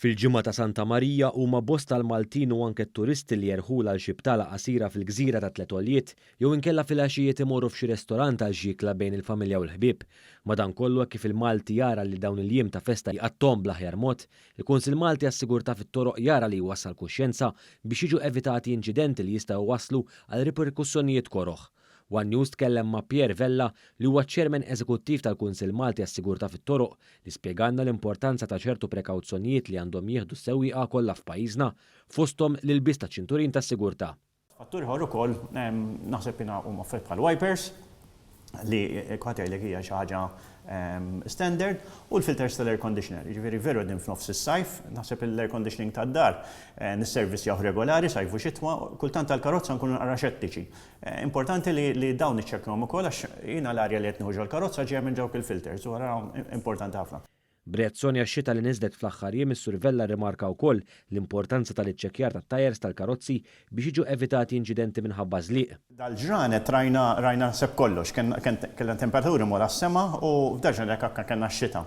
Fil-ġimgħa ta' Santa Marija huma bosta l-Maltin u anke t-turisti li jerħula l xi btala qasira fil-Gżira ta' Tletoljiet jew inkella fil-għaxijiet imorru f'xi ristorant għal ġikla bejn il-familja u l-ħbieb. Madankollu hekk kif il-Malti jara li dawn il-jiem ta' festa jqattom bl-aħjar mod, il-Kunsill Malti għas-Sigurtà fit-toroq jara li jwassal kuxjenza biex jiġu evitati inċidenti li jistgħu waslu għal riperkussjonijiet koroħ. One News tkellem ma' Pier Vella li huwa ċermen eżekuttiv tal-Kunsill Malti għas-Sigurtà fit-toroq li spjegalna l-importanza ta' ċertu prekawzjonijiet li għandhom jieħdu s-sewwieqa kollha f'pajjiżna fosthom l-ilbis ta' ċinturin tas-sigurtà. Fattur ieħor ukoll naħseb jiena huma affett bħal wipers li kwatajlek hija xi ħaġa standard u l-filters tal-air conditioner. Jiġifieri veru din f'nofs is-sajf, naħseb l-air conditioning tad-dar nis-servizzjaw regolari sajf u xitwa, kultant tal-karozza nkunu naqra xettiċi. Importanti li dawn niċċekkjahom ukoll għax jiena l-arja li qed nieħu l-karozza ġejja minn dawk il-filters u għara importanti ħafna. B'reazzjoni għax-xita li niżlet fl-aħħar jiem is-Sur Vella rrimarka wkoll l-importanza tal-iċċekkjar tat-tajers tal-karozzi biex jiġu evitati inċidenti minħabba żliq. Dal-ġranet rajna sepp kollox, kellha temperaturi mora s-sema u f'daġna hekk kellna x-xita.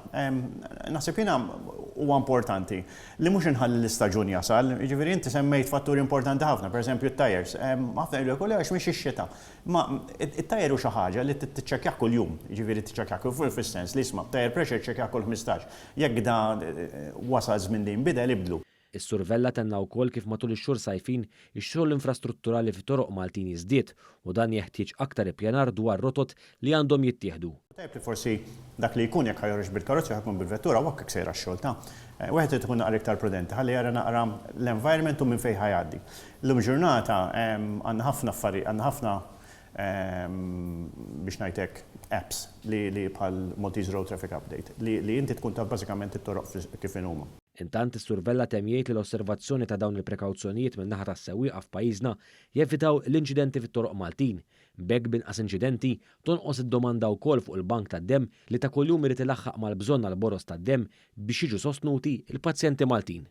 Naħseb jiena huwa importanti li mhux inħalli l-istaġun jasal, jiġifieri inti semmejt fatturi importanti ħafna, pereżempju t-tajers. Ħafna jgħidu għax mhix ix-xita. Ma it-tajer hu xi ħaġa li tiċċekkjah kuljum, jiġifieri tiċċekkjah kull fis-sens li isma' tajer pressure ċekkjah kull 15. Jekk da wasal żmien li nbidel ibdlu. Is-Sur Vella tenna wkoll kif matul ix-xhur sajfin ix-xogħol infrastrutturali fit-toroq Maltin jiżdied u dan jeħtieġ aktar ippjanar dwar rotot li għandhom jittieħdu. Tajb li forsi dak li jkun jekk ħajorx bil-karozza jkun bil-vettura u hekk sejra x-xogħol ta'. Wieħed irid ikun naqra iktar prudenti ħalli jara naqra l-environment u minn fejn ħajgħaddi. Llum ġurnata għandna ħafna affarijiet, għandna ħafna biex ngħidlek apps li bħal Maltese Road Traffic Update li inti tkun taf bażikament it-toroq kif huma. Intant is-Sur Vella temjgħid li l-osservazzjoni ta' dawn il-prekawzjonijiet min naħa tas-sewwieqa f'pajjiżna jevitaw l-inċidenti fit-toroq Maltin. B'hekk binqas inċidenti tonqos id-domanda wkoll fuq il-bank tad-demm li ta' kuljum irid ilaħħaq mal-bżonn għall-boros tad-demm biex jiġu sostnuti il-pazjenti Maltin.